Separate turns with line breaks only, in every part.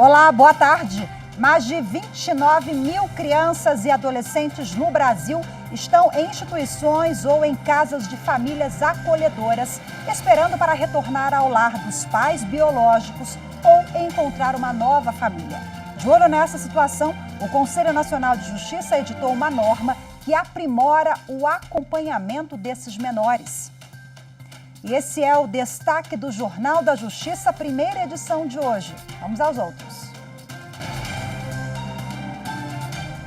Olá, boa tarde. Mais de 29 mil crianças e adolescentes no Brasil estão em instituições ou em casas de famílias acolhedoras, esperando para retornar ao lar dos pais biológicos ou encontrar uma nova família. De olho nessa situação, o Conselho Nacional de Justiça editou uma norma que aprimora o acompanhamento desses menores. E esse é o destaque do Jornal da Justiça, primeira edição de hoje. Vamos aos outros.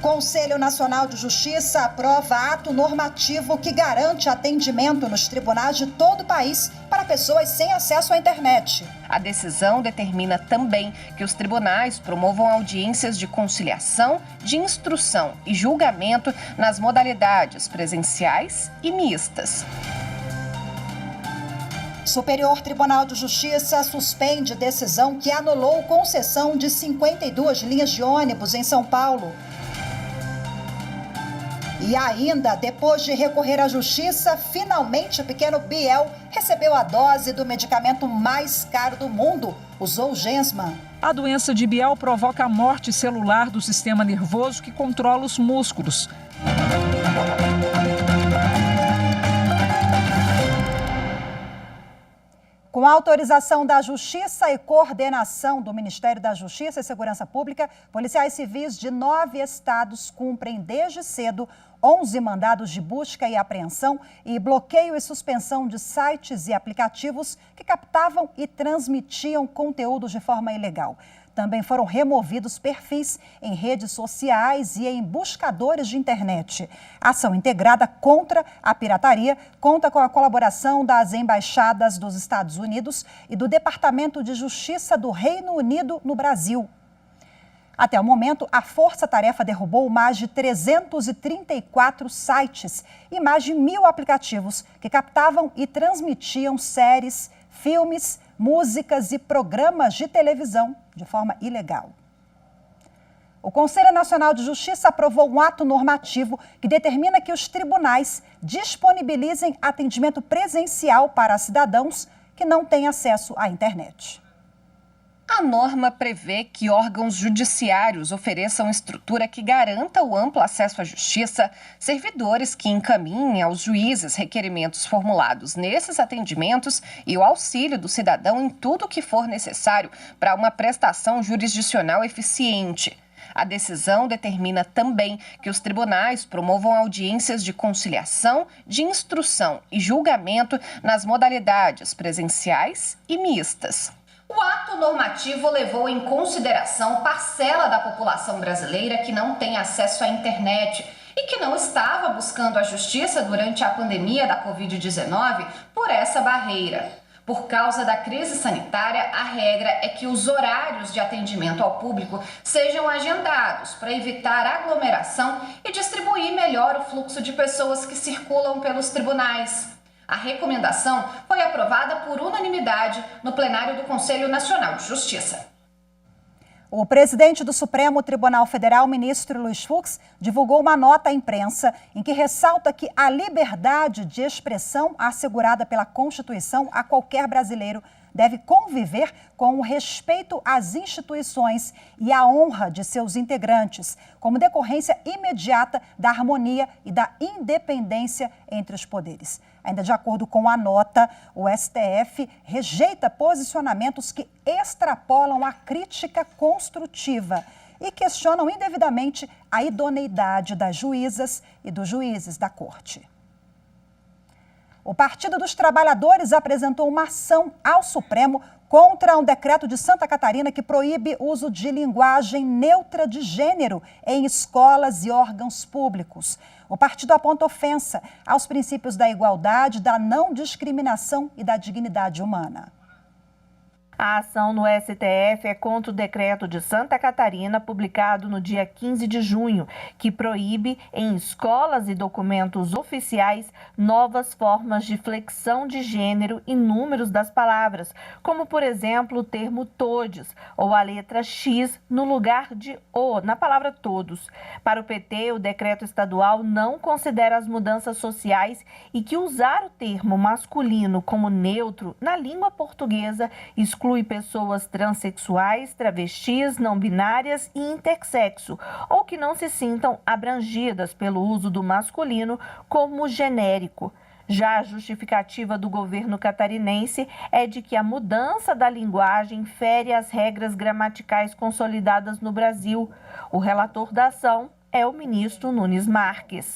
Conselho Nacional de Justiça aprova ato normativo que garante atendimento nos tribunais de todo o país para pessoas sem acesso à internet.
A decisão determina também que os tribunais promovam audiências de conciliação, de instrução e julgamento nas modalidades presenciais e mistas.
Superior Tribunal de Justiça suspende decisão que anulou concessão de 52 linhas de ônibus em São Paulo. E ainda, depois de recorrer à justiça, finalmente o pequeno Biel recebeu a dose do medicamento mais caro do mundo, o Zolgensma.
A doença de Biel provoca a morte celular do sistema nervoso que controla os músculos.
Com autorização da Justiça e coordenação do Ministério da Justiça e Segurança Pública, policiais civis de 9 estados cumprem desde cedo 11 mandados de busca e apreensão e bloqueio e suspensão de sites e aplicativos que captavam e transmitiam conteúdos de forma ilegal. Também foram removidos perfis em redes sociais e em buscadores de internet. A ação integrada contra a pirataria conta com a colaboração das embaixadas dos Estados Unidos e do Departamento de Justiça do Reino Unido no Brasil. Até o momento, a força-tarefa derrubou mais de 334 sites e mais de 1.000 aplicativos que captavam e transmitiam séries, filmes, músicas e programas de televisão de forma ilegal. O Conselho Nacional de Justiça aprovou um ato normativo que determina que os tribunais disponibilizem atendimento presencial para cidadãos que não têm acesso à internet.
A norma prevê que órgãos judiciários ofereçam estrutura que garanta o amplo acesso à justiça, servidores que encaminhem aos juízes requerimentos formulados nesses atendimentos e o auxílio do cidadão em tudo o que for necessário para uma prestação jurisdicional eficiente. A decisão determina também que os tribunais promovam audiências de conciliação, de instrução e julgamento nas modalidades presenciais e mistas. O ato normativo levou em consideração parcela da população brasileira que não tem acesso à internet e que não estava buscando a justiça durante a pandemia da Covid-19 por essa barreira. Por causa da crise sanitária, a regra é que os horários de atendimento ao público sejam agendados para evitar aglomeração e distribuir melhor o fluxo de pessoas que circulam pelos tribunais. A recomendação foi aprovada por unanimidade no plenário do Conselho Nacional de Justiça.
O presidente do Supremo Tribunal Federal, ministro Luiz Fux, divulgou uma nota à imprensa em que ressalta que a liberdade de expressão assegurada pela Constituição a qualquer brasileiro deve conviver com o respeito às instituições e à honra de seus integrantes, como decorrência imediata da harmonia e da independência entre os poderes. Ainda de acordo com a nota, o STF rejeita posicionamentos que extrapolam a crítica construtiva e questionam indevidamente a idoneidade das juízas e dos juízes da Corte. O Partido dos Trabalhadores apresentou uma ação ao Supremo contra um decreto de Santa Catarina que proíbe o uso de linguagem neutra de gênero em escolas e órgãos públicos. O partido aponta ofensa aos princípios da igualdade, da não discriminação e da dignidade humana.
A ação no STF é contra o decreto de Santa Catarina, publicado no dia 15 de junho, que proíbe, em escolas e documentos oficiais, novas formas de flexão de gênero e números das palavras, como, por exemplo, o termo todes ou a letra X no lugar de O, na palavra todos. Para o PT, o decreto estadual não considera as mudanças sociais e que usar o termo masculino como neutro na língua portuguesa exclui inclui pessoas transexuais, travestis, não binárias e intersexo, ou que não se sintam abrangidas pelo uso do masculino como genérico. Já a justificativa do governo catarinense é de que a mudança da linguagem fere as regras gramaticais consolidadas no Brasil. O relator da ação é o ministro Nunes Marques.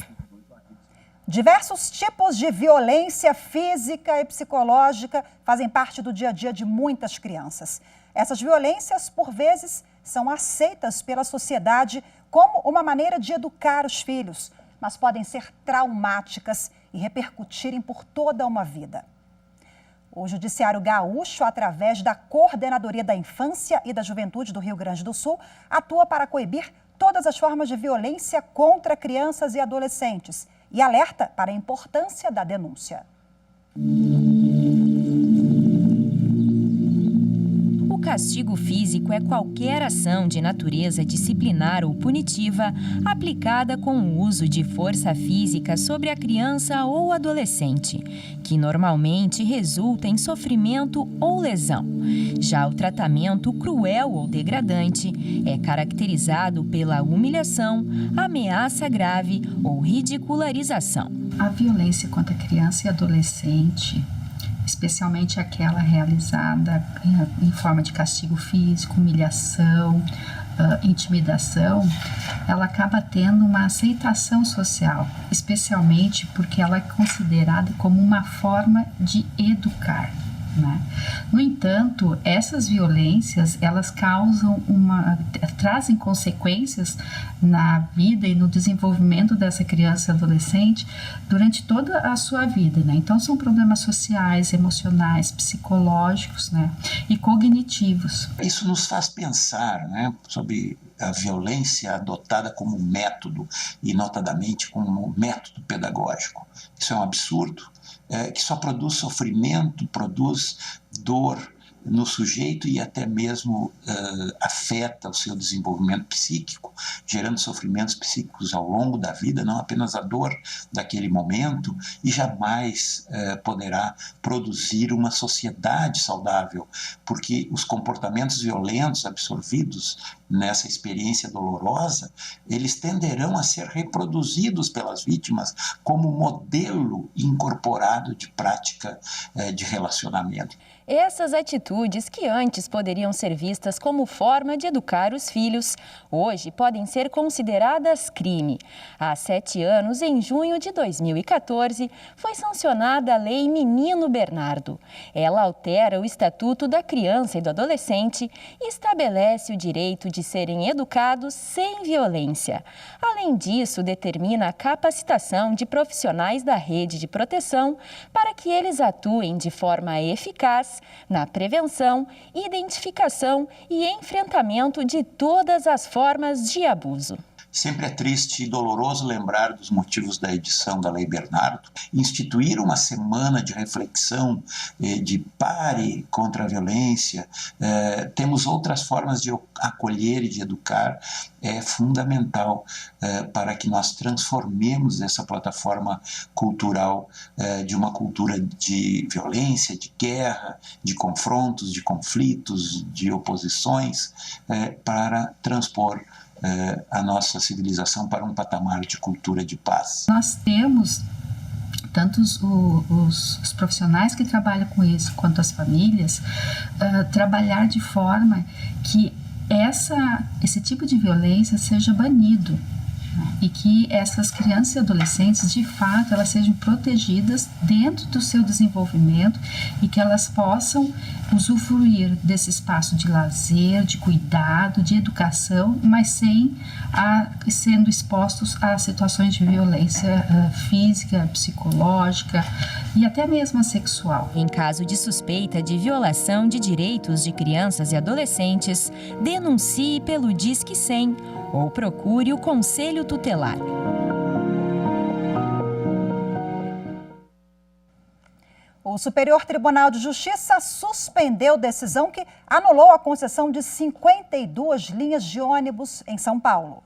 Diversos tipos de violência física e psicológica fazem parte do dia a dia de muitas crianças. Essas violências, por vezes, são aceitas pela sociedade como uma maneira de educar os filhos, mas podem ser traumáticas e repercutirem por toda uma vida. O Judiciário Gaúcho, através da Coordenadoria da Infância e da Juventude do Rio Grande do Sul, atua para coibir todas as formas de violência contra crianças e adolescentes e alerta para a importância da denúncia.
O castigo físico é qualquer ação de natureza disciplinar ou punitiva aplicada com o uso de força física sobre a criança ou adolescente, que normalmente resulta em sofrimento ou lesão. Já o tratamento cruel ou degradante é caracterizado pela humilhação, ameaça grave ou ridicularização.
A violência contra criança e adolescente, especialmente aquela realizada em forma de castigo físico, humilhação, intimidação, ela acaba tendo uma aceitação social, especialmente porque ela é considerada como uma forma de educar, né? No entanto, essas violências, elas trazem consequências na vida e no desenvolvimento dessa criança e adolescente durante toda a sua vida, né? Então, são problemas sociais, emocionais, psicológicos, né? E cognitivos.
Isso nos faz pensar, né, sobre a violência adotada como método e, notadamente, como método pedagógico. Isso é um absurdo. Que só produz sofrimento, produz dor no sujeito e até mesmo afeta o seu desenvolvimento psíquico, gerando sofrimentos psíquicos ao longo da vida, não apenas a dor daquele momento, e jamais poderá produzir uma sociedade saudável, porque os comportamentos violentos absorvidos nessa experiência dolorosa, eles tenderão a ser reproduzidos pelas vítimas como modelo incorporado de prática de relacionamento.
Essas atitudes que antes poderiam ser vistas como forma de educar os filhos, hoje podem ser consideradas crime. Há 7 anos, em junho de 2014, foi sancionada a Lei Menino Bernardo. Ela altera o Estatuto da Criança e do Adolescente e estabelece o direito de serem educados sem violência. Além disso, determina a capacitação de profissionais da rede de proteção para que eles atuem de forma eficaz na prevenção, identificação e enfrentamento de todas as formas de abuso.
Sempre é triste e doloroso lembrar dos motivos da edição da Lei Bernardo. Instituir uma semana de reflexão, de pare contra a violência, temos outras formas de acolher e de educar, é fundamental para que nós transformemos essa plataforma cultural de uma cultura de violência, de guerra, de confrontos, de conflitos, de oposições, para transpor a nossa civilização para um patamar de cultura de paz.
Nós temos tanto os profissionais que trabalham com isso, quanto as famílias, trabalhar de forma que esse tipo de violência seja banido, né? E que essas crianças e adolescentes, de fato, elas sejam protegidas dentro do seu desenvolvimento e que elas possam usufruir desse espaço de lazer, de cuidado, de educação, mas sem sendo expostos a situações de violência física, psicológica e até mesmo sexual.
Em caso de suspeita de violação de direitos de crianças e adolescentes, denuncie pelo Disque 100 ou procure o Conselho Tutelar.
O Superior Tribunal de Justiça suspendeu decisão que anulou a concessão de 52 linhas de ônibus em São Paulo.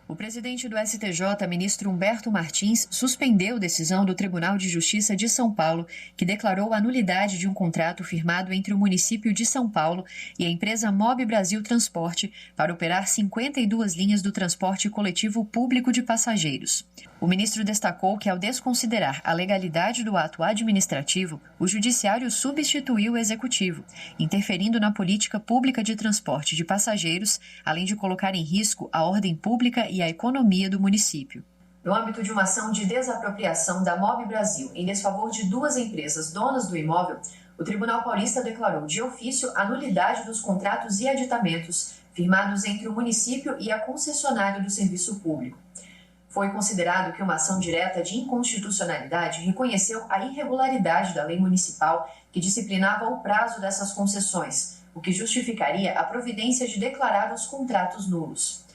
O presidente do STJ, ministro Humberto Martins, suspendeu decisão do Tribunal de Justiça de São Paulo, que declarou a nulidade de um contrato firmado entre o município de São Paulo e a empresa Mob Brasil Transporte para operar 52 linhas do transporte coletivo público de passageiros. O ministro destacou que, ao desconsiderar a legalidade do ato administrativo, o judiciário substituiu o executivo, interferindo na política pública de transporte de passageiros, além de colocar em risco a ordem pública e a economia do município. No âmbito de uma ação de desapropriação da Mob Brasil em desfavor de duas empresas donas do imóvel, o Tribunal Paulista declarou de ofício a nulidade dos contratos e aditamentos firmados entre o município e a concessionária do serviço público. Foi considerado que uma ação direta de inconstitucionalidade reconheceu a irregularidade da lei municipal que disciplinava o prazo dessas concessões, o que justificaria a providência de declarar os contratos nulos.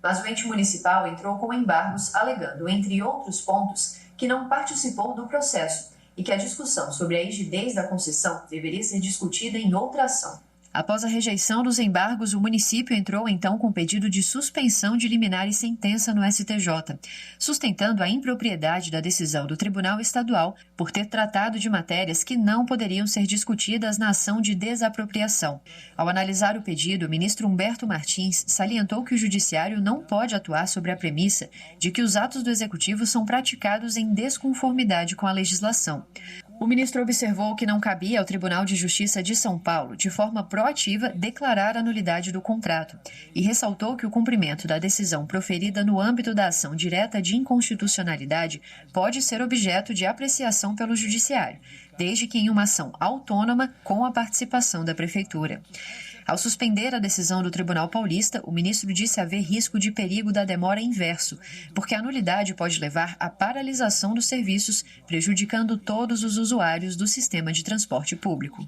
Mas o ente municipal entrou com embargos, alegando, entre outros pontos, que não participou do processo e que a discussão sobre a rigidez da concessão deveria ser discutida em outra ação. Após a rejeição dos embargos, o município entrou então com pedido de suspensão de liminar e sentença no STJ, sustentando a impropriedade da decisão do Tribunal Estadual por ter tratado de matérias que não poderiam ser discutidas na ação de desapropriação. Ao analisar o pedido, o ministro Humberto Martins salientou que o judiciário não pode atuar sobre a premissa de que os atos do executivo são praticados em desconformidade com a legislação. O ministro observou que não cabia ao Tribunal de Justiça de São Paulo, de forma proativa, declarar a nulidade do contrato e ressaltou que o cumprimento da decisão proferida no âmbito da ação direta de inconstitucionalidade pode ser objeto de apreciação pelo Judiciário, desde que em uma ação autônoma com a participação da Prefeitura. Ao suspender a decisão do Tribunal Paulista, o ministro disse haver risco de perigo da demora inverso, porque a nulidade pode levar à paralisação dos serviços, prejudicando todos os usuários do sistema de transporte público.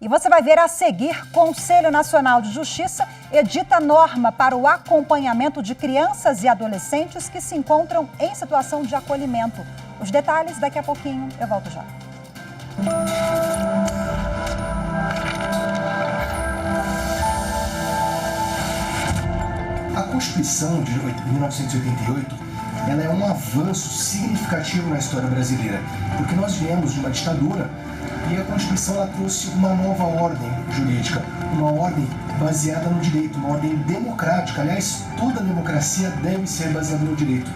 E você vai ver a seguir: Conselho Nacional de Justiça edita norma para o acompanhamento de crianças e adolescentes que se encontram em situação de acolhimento. Os detalhes daqui a pouquinho, eu volto já.
A Constituição de 1988, ela é um avanço significativo na história brasileira, porque nós viemos de uma ditadura e a Constituição ela trouxe uma nova ordem jurídica, uma ordem baseada no direito, uma ordem democrática. Aliás, toda democracia deve ser baseada no direito.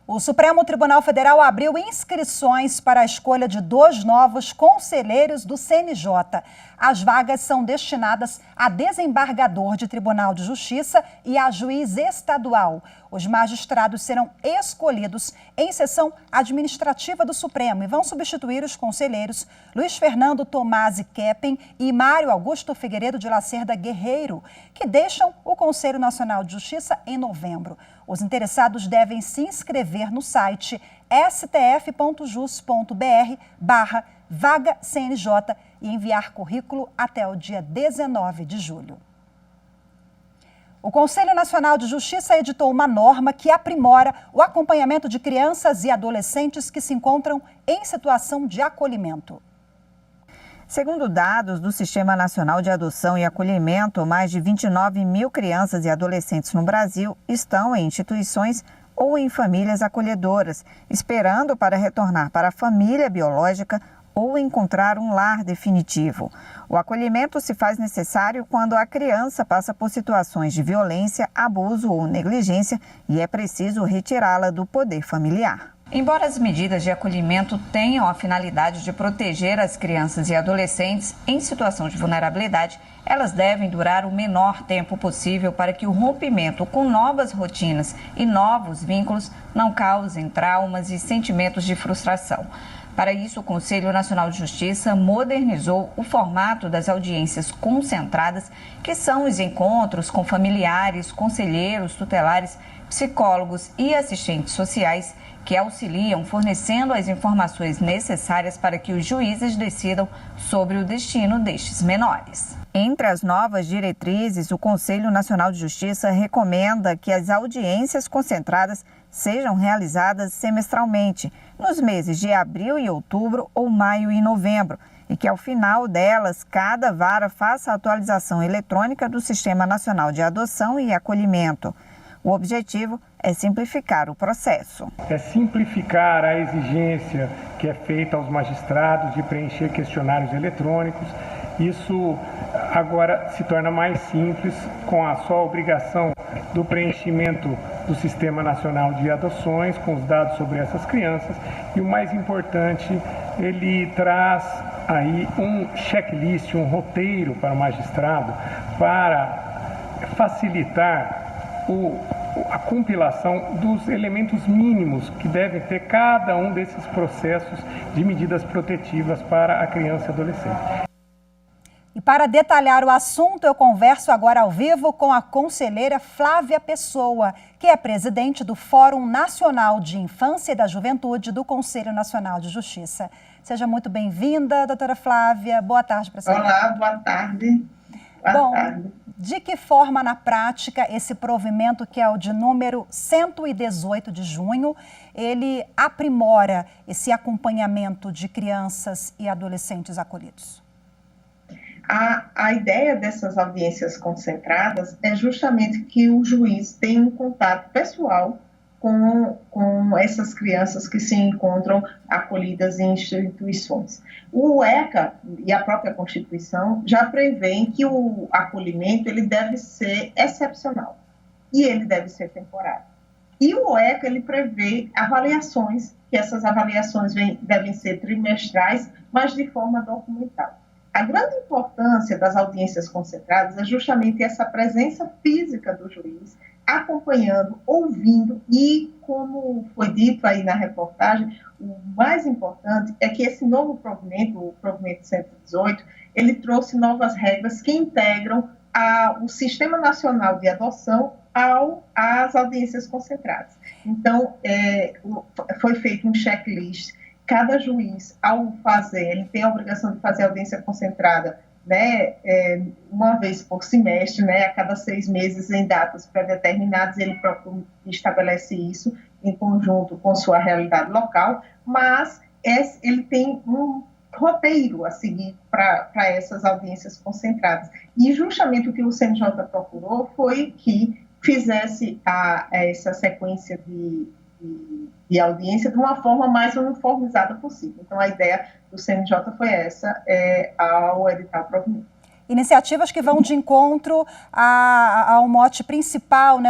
O Supremo Tribunal Federal abriu inscrições para a escolha de 2 novos conselheiros do CNJ. As vagas são destinadas a desembargador de Tribunal de Justiça e a juiz estadual. Os magistrados serão escolhidos em sessão administrativa do Supremo e vão substituir os conselheiros Luiz Fernando Tomasi Keppen e Mário Augusto Figueiredo de Lacerda Guerreiro, que deixam o Conselho Nacional de Justiça em novembro. Os interessados devem se inscrever no site stf.jus.br/vaga CNJ e enviar currículo até o dia 19 de julho. O Conselho Nacional de Justiça editou uma norma que aprimora o acompanhamento de crianças e adolescentes que se encontram em situação de acolhimento.
Segundo dados do Sistema Nacional de Adoção e Acolhimento, mais de 29 mil crianças e adolescentes no Brasil estão em instituições ou em famílias acolhedoras, esperando para retornar para a família biológica ou encontrar um lar definitivo. O acolhimento se faz necessário quando a criança passa por situações de violência, abuso ou negligência e é preciso retirá-la do poder familiar.
Embora as medidas de acolhimento tenham a finalidade de proteger as crianças e adolescentes em situação de vulnerabilidade, elas devem durar o menor tempo possível para que o rompimento com novas rotinas e novos vínculos não causem traumas e sentimentos de frustração. Para isso, o Conselho Nacional de Justiça modernizou o formato das audiências concentradas, que são os encontros com familiares, conselheiros, tutelares, psicólogos e assistentes sociais que auxiliam fornecendo as informações necessárias para que os juízes decidam sobre o destino destes menores.
Entre as novas diretrizes, o Conselho Nacional de Justiça recomenda que as audiências concentradas sejam realizadas semestralmente, nos meses de abril e outubro ou maio e novembro, e que ao final delas, cada vara faça a atualização eletrônica do Sistema Nacional de Adoção e Acolhimento. O objetivo é simplificar o processo.
É simplificar a exigência que é feita aos magistrados de preencher questionários eletrônicos. Isso agora se torna mais simples com a só obrigação do preenchimento do Sistema Nacional de Adoções, com os dados sobre essas crianças. E o mais importante, ele traz aí um checklist, um roteiro para o magistrado para facilitar a compilação dos elementos mínimos que devem ter cada um desses processos de medidas protetivas para a criança e adolescente.
E para detalhar o assunto, eu converso agora ao vivo com a conselheira Flávia Pessoa, que é presidente do Fórum Nacional de Infância e da Juventude do Conselho Nacional de Justiça. Seja muito bem-vinda, doutora Flávia. Boa tarde para a senhora.
Olá, boa tarde. Boa tarde.
De que forma, na prática, esse provimento, que é o de número 118 de junho, ele aprimora esse acompanhamento de crianças e adolescentes acolhidos?
A ideia dessas audiências concentradas é justamente que o juiz tenha um contato pessoal com essas crianças que se encontram acolhidas em instituições. O ECA e a própria Constituição já prevêem que o acolhimento ele deve ser excepcional e ele deve ser temporário. E o ECA ele prevê avaliações, que essas avaliações devem ser trimestrais, mas de forma documental. A grande importância das audiências concentradas é justamente essa presença física do juiz, acompanhando, ouvindo e, como foi dito aí na reportagem, o mais importante é que esse novo provimento, o provimento 118, ele trouxe novas regras que integram o Sistema Nacional de Adoção às audiências concentradas. Então, foi feito um checklist. Cada juiz, ao fazer, ele tem a obrigação de fazer audiência concentrada, né, uma vez por semestre, né, a cada 6 meses em datas pré-determinadas, ele próprio estabelece isso em conjunto com sua realidade local, mas ele tem um roteiro a seguir para essas audiências concentradas. E justamente o que o CNJ procurou foi que fizesse essa sequência de audiência de uma forma mais uniformizada possível. Então, a ideia do CNJ foi essa, ao editar o provimento.
Iniciativas que vão de encontro ao mote principal, né,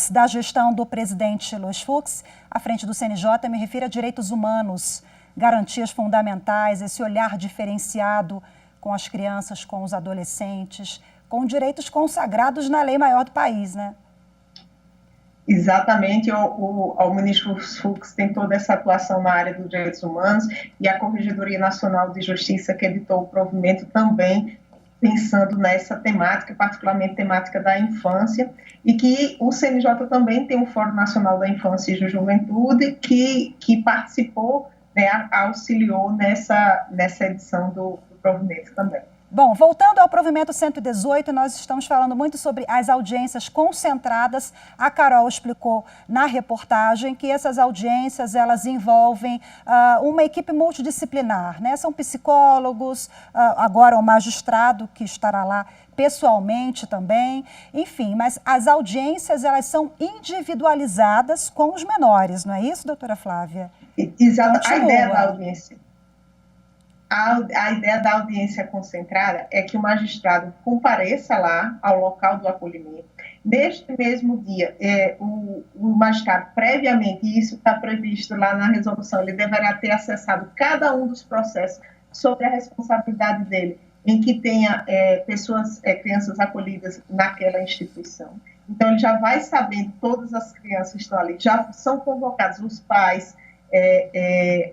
da gestão do presidente Luiz Fux, à frente do CNJ, me refiro a direitos humanos, garantias fundamentais, esse olhar diferenciado com as crianças, com os adolescentes, com direitos consagrados na lei maior do país, né?
Exatamente, o ministro Fux tem toda essa atuação na área dos direitos humanos e a Corregedoria Nacional de Justiça, que editou o provimento, também pensando nessa temática, particularmente temática da infância, e que o CNJ também tem um Fórum Nacional da Infância e da Juventude que participou, né, auxiliou nessa edição do provimento também.
Bom, voltando ao provimento 118, nós estamos falando muito sobre as audiências concentradas. A Carol explicou na reportagem que essas audiências, elas envolvem uma equipe multidisciplinar, né? São psicólogos, agora o magistrado que estará lá pessoalmente também, enfim, mas as audiências, elas são individualizadas com os menores, não é isso, doutora Flávia?
Exato, a ideia da audiência. A ideia da audiência concentrada é que o magistrado compareça lá ao local do acolhimento. Neste mesmo dia, o magistrado, previamente, e isso está previsto lá na resolução, ele deverá ter acessado cada um dos processos sobre a responsabilidade dele, em que tenha crianças acolhidas naquela instituição. Então, ele já vai sabendo, todas as crianças que estão ali, já são convocados os pais,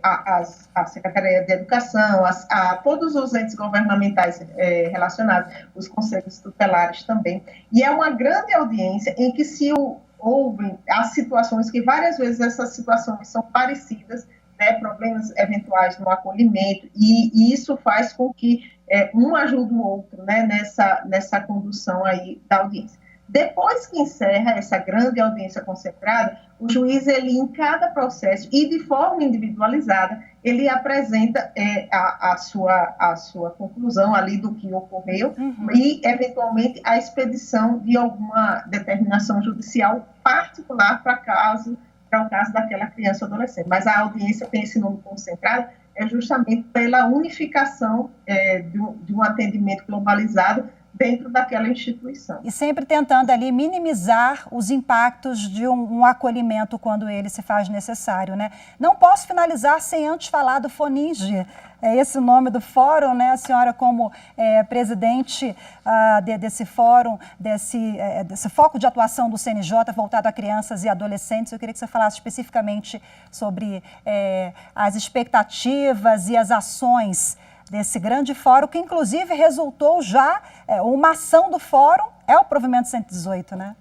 a Secretaria de Educação, a todos os entes governamentais relacionados, os conselhos tutelares também. E é uma grande audiência em que se ouvem as situações, que várias vezes essas situações são parecidas, né, problemas eventuais no acolhimento, e isso faz com que um ajude o outro, né, nessa condução aí da audiência. Depois que encerra essa grande audiência concentrada, o juiz, ele em cada processo e de forma individualizada, ele apresenta a sua conclusão ali do que ocorreu e, eventualmente, a expedição de alguma determinação judicial particular para o caso daquela criança ou adolescente. Mas a audiência tem esse nome concentrado justamente pela unificação de um atendimento globalizado dentro daquela instituição.
E sempre tentando ali minimizar os impactos de um acolhimento quando ele se faz necessário, né? Não posso finalizar sem antes falar do FONINGE, é esse o nome do fórum, né? A senhora como presidente desse fórum, desse foco de atuação do CNJ voltado a crianças e adolescentes, eu queria que você falasse especificamente sobre as expectativas e as ações desse grande fórum, que inclusive resultou já, uma ação do fórum, é o Provimento 118, né?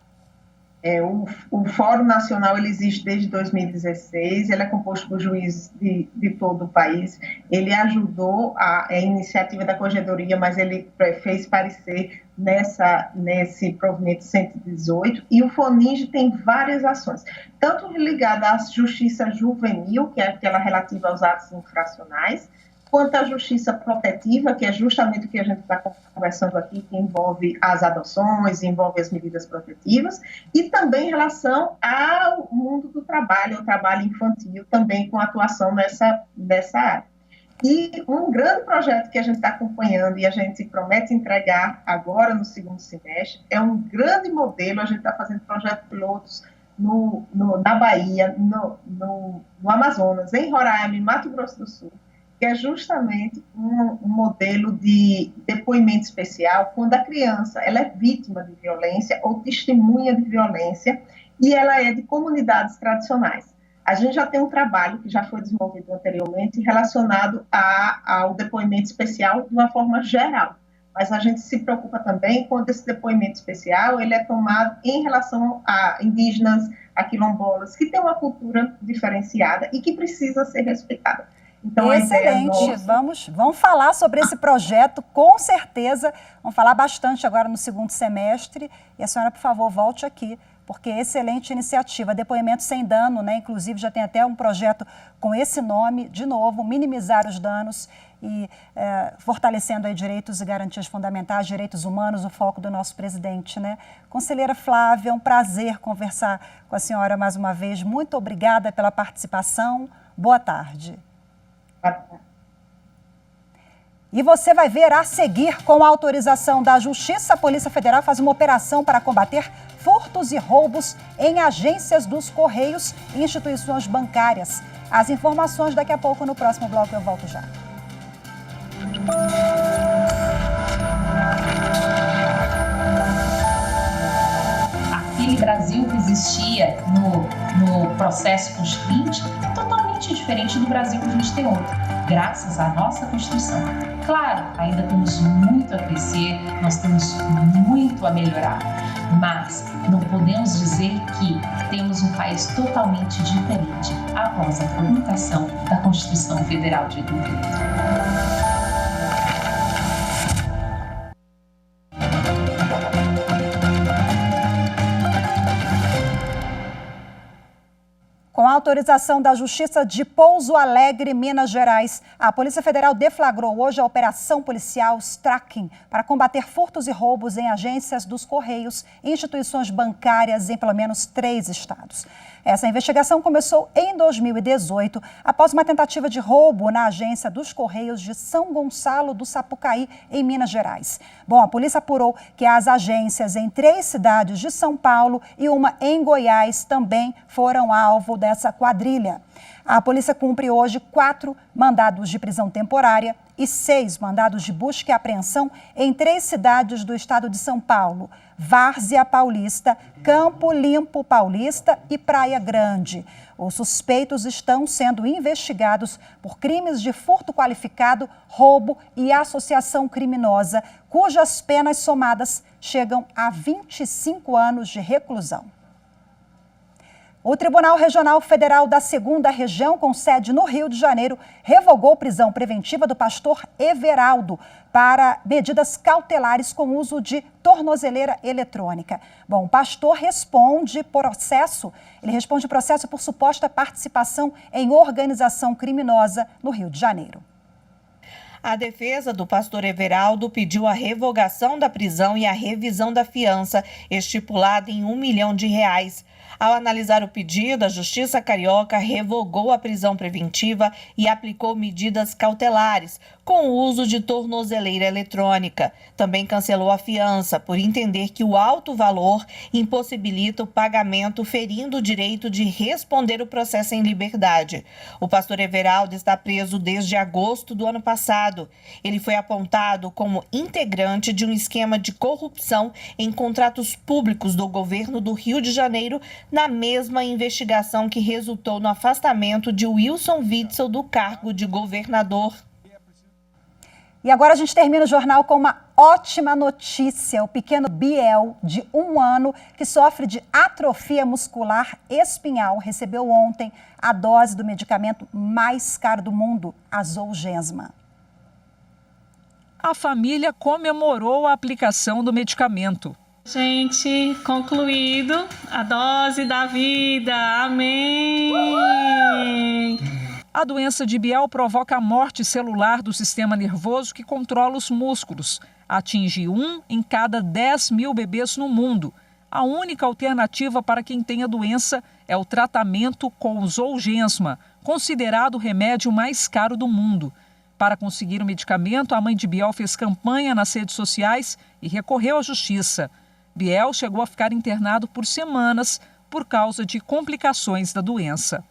O Fórum Nacional, ele existe desde 2016, ele é composto por juízes de todo o país, ele ajudou a iniciativa da Corregedoria, mas ele fez parecer nesse Provimento 118, e o FONINGE tem várias ações, tanto ligada à justiça juvenil, que é aquela relativa aos atos infracionais, quanto à justiça protetiva, que é justamente o que a gente está conversando aqui, que envolve as adoções, envolve as medidas protetivas, e também em relação ao mundo do trabalho, ao trabalho infantil, também com atuação nessa área. E um grande projeto que a gente está acompanhando e a gente promete entregar agora no segundo semestre, é um grande modelo, a gente está fazendo projetos pilotos na Bahia, no Amazonas, em Roraima, em Mato Grosso do Sul, que é justamente um modelo de depoimento especial quando a criança ela é vítima de violência ou testemunha de violência e ela é de comunidades tradicionais. A gente já tem um trabalho que já foi desenvolvido anteriormente relacionado ao depoimento especial de uma forma geral, mas a gente se preocupa também quando esse depoimento especial ele é tomado em relação a indígenas, a quilombolas, que têm uma cultura diferenciada e que precisa ser respeitada. Então,
excelente, vamos falar sobre esse projeto, com certeza, vamos falar bastante agora no segundo semestre, e a senhora, por favor, volte aqui, porque é excelente iniciativa, depoimento sem dano, né? Inclusive já tem até um projeto com esse nome, de novo, minimizar os danos e fortalecendo aí direitos e garantias fundamentais, direitos humanos, o foco do nosso presidente, né? Conselheira Flávia, é um prazer conversar com a senhora mais uma vez, muito obrigada pela participação, boa tarde. E você vai ver a seguir, com a autorização da Justiça, a Polícia Federal faz uma operação para combater furtos e roubos em agências dos Correios e instituições bancárias. As informações daqui a pouco no próximo bloco, eu volto já.
Aquele Brasil que existia no processo constituinte é totalmente diferente do Brasil que a gente tem hoje, graças à nossa Constituição. Claro, ainda temos muito a crescer, nós temos muito a melhorar, mas não podemos dizer que temos um país totalmente diferente após a publicação da Constituição Federal de 88.
Com a autorização da Justiça de Pouso Alegre, Minas Gerais, a Polícia Federal deflagrou hoje a Operação Policial Tracking para combater furtos e roubos em agências dos Correios e instituições bancárias em pelo menos 3 estados. Essa investigação começou em 2018, após uma tentativa de roubo na agência dos Correios de São Gonçalo do Sapucaí, em Minas Gerais. Bom, a polícia apurou que as agências em 3 cidades de São Paulo e uma em Goiás também foram alvo dessa quadrilha. A polícia cumpre hoje 4 mandados de prisão temporária e 6 mandados de busca e apreensão em 3 cidades do estado de São Paulo: Várzea Paulista, Campo Limpo Paulista e Praia Grande. Os suspeitos estão sendo investigados por crimes de furto qualificado, roubo e associação criminosa, cujas penas somadas chegam a 25 anos de reclusão. O Tribunal Regional Federal da 2ª Região, com sede no Rio de Janeiro, revogou prisão preventiva do pastor Everaldo para medidas cautelares com uso de tornozeleira eletrônica. Bom, o pastor responde processo por suposta participação em organização criminosa no Rio de Janeiro.
A defesa do pastor Everaldo pediu a revogação da prisão e a revisão da fiança, estipulada em R$1 milhão. Ao analisar o pedido, a Justiça Carioca revogou a prisão preventiva e aplicou medidas cautelares, com o uso de tornozeleira eletrônica. Também cancelou a fiança, por entender que o alto valor impossibilita o pagamento, ferindo o direito de responder o processo em liberdade. O pastor Everaldo está preso desde agosto do ano passado. Ele foi apontado como integrante de um esquema de corrupção em contratos públicos do governo do Rio de Janeiro, na mesma investigação que resultou no afastamento de Wilson Witzel do cargo de governador.
E agora a gente termina o jornal com uma ótima notícia. O pequeno Biel, de 1 ano, que sofre de atrofia muscular espinhal, recebeu ontem a dose do medicamento mais caro do mundo, a Zolgensma.
A família comemorou a aplicação do medicamento.
Gente, concluído a dose da vida. Amém!
A doença de Biel provoca a morte celular do sistema nervoso que controla os músculos. Atinge 1 em cada 10 mil bebês no mundo. A única alternativa para quem tem a doença é o tratamento com o Zolgensma, considerado o remédio mais caro do mundo. Para conseguir o medicamento, a mãe de Biel fez campanha nas redes sociais e recorreu à justiça. Biel chegou a ficar internado por semanas por causa de complicações da doença.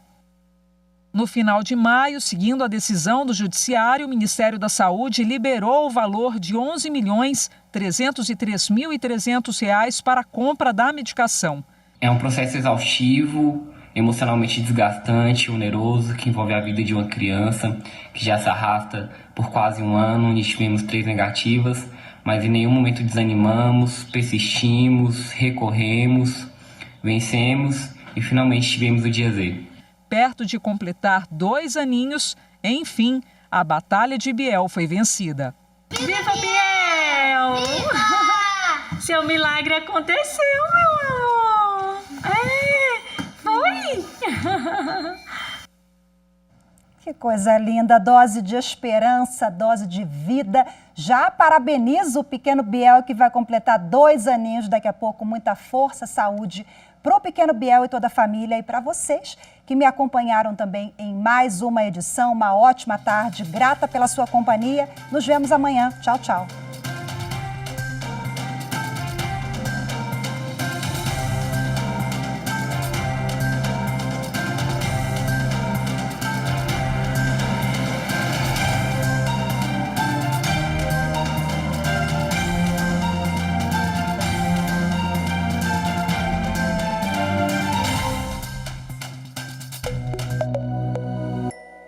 No final de maio, seguindo a decisão do Judiciário, o Ministério da Saúde liberou o valor de R$ 11.303.300 para a compra da medicação.
É um processo exaustivo, emocionalmente desgastante, oneroso, que envolve a vida de uma criança, que já se arrasta por quase 1 ano, onde tivemos 3 negativas, mas em nenhum momento desanimamos, persistimos, recorremos, vencemos e finalmente tivemos o dia Z.
Perto de completar 2 aninhos, enfim, a Batalha de Biel foi vencida.
Viva Biel! Viva! Seu milagre aconteceu, meu amor! Foi!
Que coisa linda, dose de esperança, dose de vida. Já parabenizo o pequeno Biel, que vai completar 2 aninhos daqui a pouco. Muita força, saúde para o pequeno Biel e toda a família. E para vocês que me acompanharam também em mais uma edição. Uma ótima tarde, grata pela sua companhia. Nos vemos amanhã. Tchau, tchau.